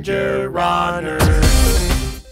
Ginger Runner.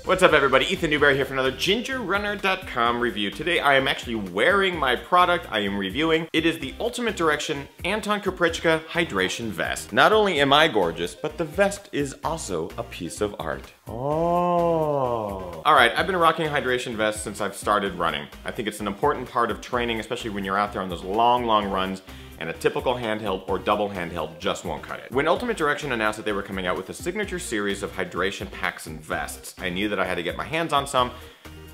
What's up everybody, Ethan Newberry here for another GingerRunner.com review. Today I am actually wearing my product I am reviewing. It is the Ultimate Direction Anton Krupicka Hydration Vest. Not only am I gorgeous, but the vest is also a piece of art. Oh. Alright, I've been rocking a hydration vest since I've started running. I think it's an important part of training, especially when you're out there on those long runs, and a typical handheld or double handheld just won't cut it. When Ultimate Direction announced that they were coming out with a signature series of hydration packs and vests, I knew that I had to get my hands on some.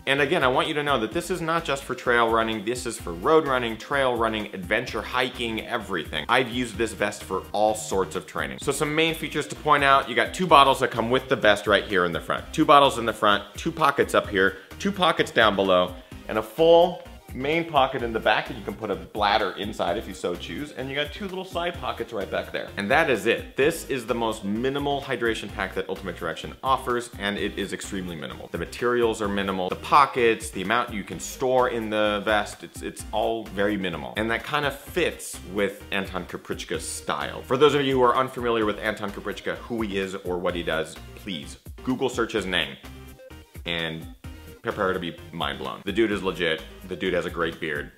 And again, I want you to know that this is not just for trail running, this is for road running, trail running, adventure hiking, everything. I've used this vest for all sorts of training. So some main features to point out, you got two bottles that come with the vest right here in the front. Two bottles in the front, two pockets up here, two pockets down below, and a full main pocket in the back that you can put a bladder inside if you so choose, and you got two little side pockets right back there. And that is it. This is the most minimal hydration pack that Ultimate Direction offers, and it is extremely minimal. The materials are minimal, the pockets, the amount you can store in the vest, it's all very minimal. And that kind of fits with Anton Krupicka's style. For those of you who are unfamiliar with Anton Krupicka, who he is or what he does, please Google search his name and prepare to be mind blown. The dude is legit. The dude has a great beard.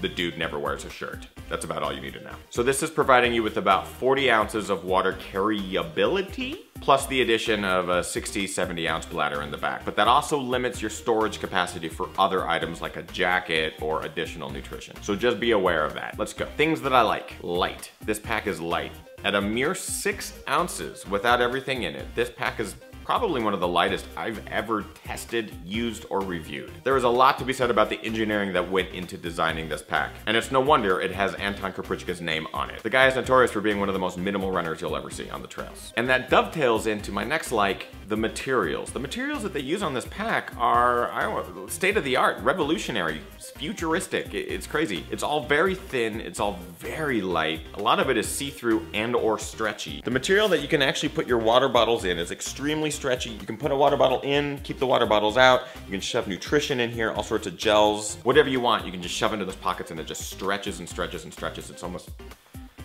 The dude never wears a shirt. That's about all you need to know. So this is providing you with about 40 ounces of water carryability, plus the addition of a 60-70 ounce bladder in the back. But that also limits your storage capacity for other items like a jacket or additional nutrition. So just be aware of that. Let's go. Things that I like. Light. This pack is light. At a mere 6 ounces without everything in it, this pack is probably one of the lightest I've ever tested, used, or reviewed. There is a lot to be said about the engineering that went into designing this pack, and it's no wonder it has Anton Krupicka's name on it. The guy is notorious for being one of the most minimal runners you'll ever see on the trails. And that dovetails into my next like, the materials. The materials that they use on this pack are, I don't know, state-of-the-art, revolutionary, futuristic. It's crazy. It's all very thin, it's all very light. A lot of it is see-through and or stretchy. The material that you can actually put your water bottles in is extremely stretchy. You can put a water bottle in, keep the water bottles out. You can shove nutrition in here, all sorts of gels, whatever you want. You can just shove into those pockets and it just stretches and stretches and stretches. It's almost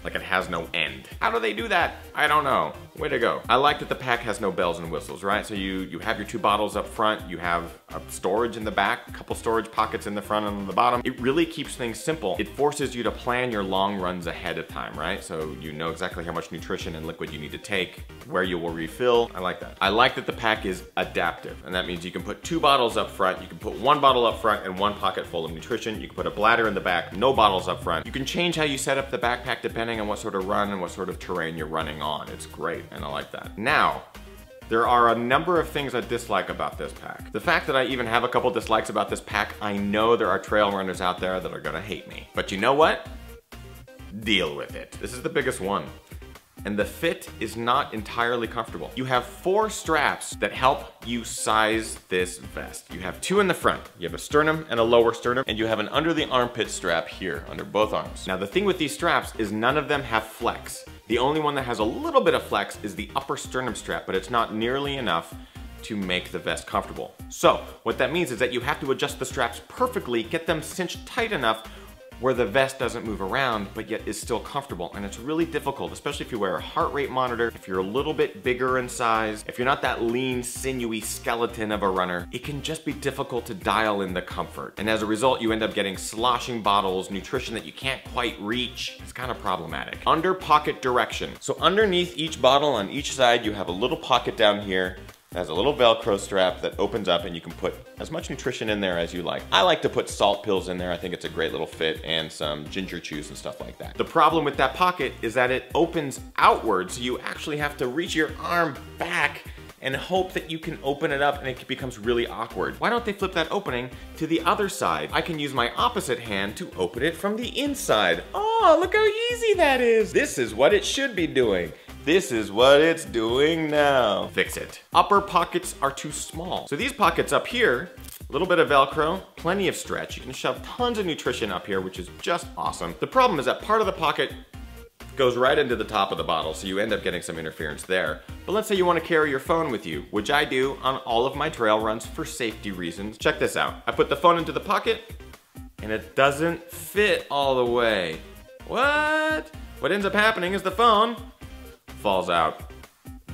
like it has no end. How do they do that? I don't know. Way to go. I like that the pack has no bells and whistles, right? So you have your two bottles up front, you have a storage in the back, a couple storage pockets in the front and on the bottom. It really keeps things simple. It forces you to plan your long runs ahead of time, right? So you know exactly how much nutrition and liquid you need to take, where you will refill. I like that. I like that the pack is adaptive, and that means you can put two bottles up front, you can put one bottle up front and one pocket full of nutrition. You can put a bladder in the back, no bottles up front. You can change how you set up the backpack depending on what sort of run and what sort of terrain you're running on. It's great, and I like that. Now, there are a number of things I dislike about this pack. The fact that I even have a couple dislikes about this pack, I know there are trail runners out there that are gonna hate me. But you know what? Deal with it. This is the biggest one. And the fit is not entirely comfortable. You have 4 straps that help you size this vest. You have 2 in the front. You have a sternum and a lower sternum, and you have an under the armpit strap here, under both arms. Now the thing with these straps is none of them have flex. The only one that has a little bit of flex is the upper sternum strap, but it's not nearly enough to make the vest comfortable. So what that means is that you have to adjust the straps perfectly, get them cinched tight enough where the vest doesn't move around, but yet is still comfortable. And it's really difficult, especially if you wear a heart rate monitor, if you're a little bit bigger in size, if you're not that lean, sinewy skeleton of a runner, it can just be difficult to dial in the comfort. And as a result, you end up getting sloshing bottles, nutrition that you can't quite reach. It's kind of problematic. Under pocket direction. So underneath each bottle on each side, you have a little pocket down here. It has a little Velcro strap that opens up and you can put as much nutrition in there as you like. I like to put salt pills in there. I think it's a great little fit, and some ginger chews and stuff like that. The problem with that pocket is that it opens outwards, so you actually have to reach your arm back and hope that you can open it up, and it becomes really awkward. Why don't they flip that opening to the other side? I can use my opposite hand to open it from the inside. Oh, look how easy that is. This is what it should be doing. This is what it's doing now. Fix it. Upper pockets are too small. So these pockets up here, a little bit of Velcro, plenty of stretch. You can shove tons of nutrition up here, which is just awesome. The problem is that part of the pocket goes right into the top of the bottle, so you end up getting some interference there. But let's say you want to carry your phone with you, which I do on all of my trail runs for safety reasons. Check this out. I put the phone into the pocket, and it doesn't fit all the way. What? What ends up happening is the phone falls out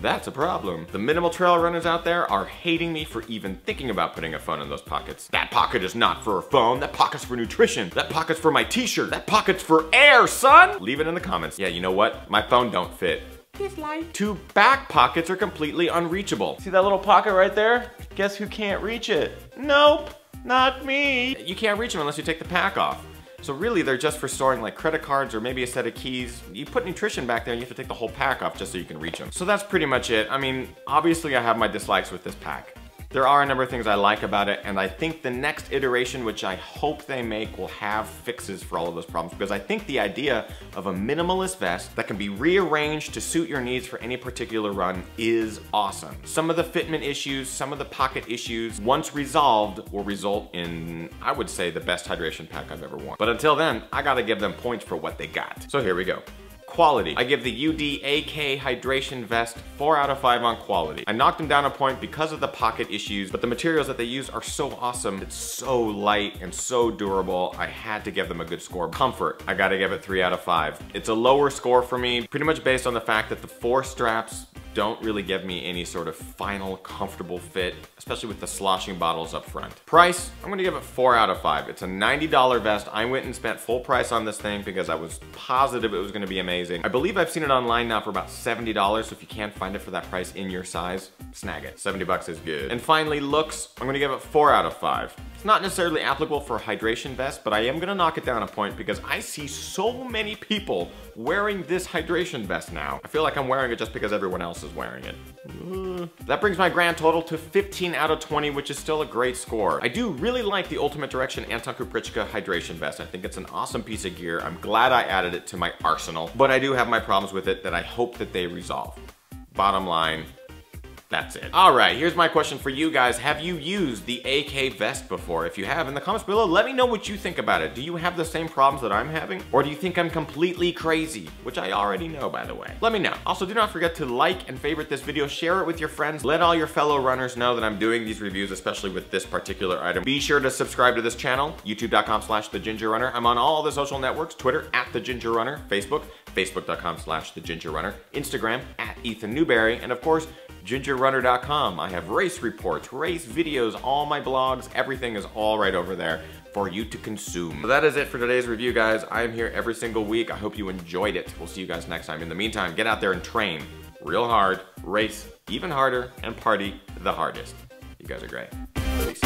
That's a problem. The minimal trail runners out there are hating me for even thinking about putting a phone in those pockets. That pocket is not for a phone. That pocket's for nutrition. That pocket's for my t-shirt. That pocket's for air, son! Leave it in the comments. Yeah, you know what? My phone don't fit. This light. 2 back pockets are completely unreachable. See that little pocket right there? Guess who can't reach it? Nope, not me. You can't reach them unless you take the pack off. So really, they're just for storing like credit cards or maybe a set of keys. You put nutrition back there and you have to take the whole pack off just so you can reach them. So that's pretty much it. I mean, obviously I have my dislikes with this pack. There are a number of things I like about it, and I think the next iteration, which I hope they make, will have fixes for all of those problems, because I think the idea of a minimalist vest that can be rearranged to suit your needs for any particular run is awesome. Some of the fitment issues, some of the pocket issues, once resolved, will result in, I would say, the best hydration pack I've ever worn. But until then, I gotta give them points for what they got. So here we go. Quality. I give the UD-AK Hydration Vest 4 out of 5 on quality. I knocked them down a point because of the pocket issues, but the materials that they use are so awesome. It's so light and so durable. I had to give them a good score. Comfort. I gotta give it 3 out of 5. It's a lower score for me, pretty much based on the fact that the 4 straps don't really give me any sort of final comfortable fit, especially with the sloshing bottles up front. Price, I'm gonna give it 4 out of 5. It's a $90 vest. I went and spent full price on this thing because I was positive it was gonna be amazing. I believe I've seen it online now for about $70, so if you can't find it for that price in your size, snag it. 70 bucks is good. And finally, looks, I'm gonna give it 4 out of 5. It's not necessarily applicable for a hydration vest, but I am gonna knock it down a point because I see so many people wearing this hydration vest now. I feel like I'm wearing it just because everyone else is wearing it. That brings my grand total to 15 out of 20, which is still a great score. I do really like the Ultimate Direction Anton Krupicka Hydration Vest. I think it's an awesome piece of gear. I'm glad I added it to my arsenal, but I do have my problems with it that I hope that they resolve. Bottom line, that's it. All right, here's my question for you guys. Have you used the AK vest before? If you have, in the comments below, let me know what you think about it. Do you have the same problems that I'm having? Or do you think I'm completely crazy? Which I already know, by the way. Let me know. Also, do not forget to like and favorite this video, share it with your friends, let all your fellow runners know that I'm doing these reviews, especially with this particular item. Be sure to subscribe to this channel, youtube.com/thegingerrunner. I'm on all the social networks, Twitter @thegingerrunner, Facebook, facebook.com/thegingerrunner, Instagram @EthanNewberry, and of course, gingerrunner.com. I have race reports, race videos, all my blogs, everything is all right over there for you to consume. So that is it for today's review, guys. I am here every single week. I hope you enjoyed it. We'll see you guys next time. In the meantime, get out there and train real hard, race even harder, and party the hardest. You guys are great. Peace.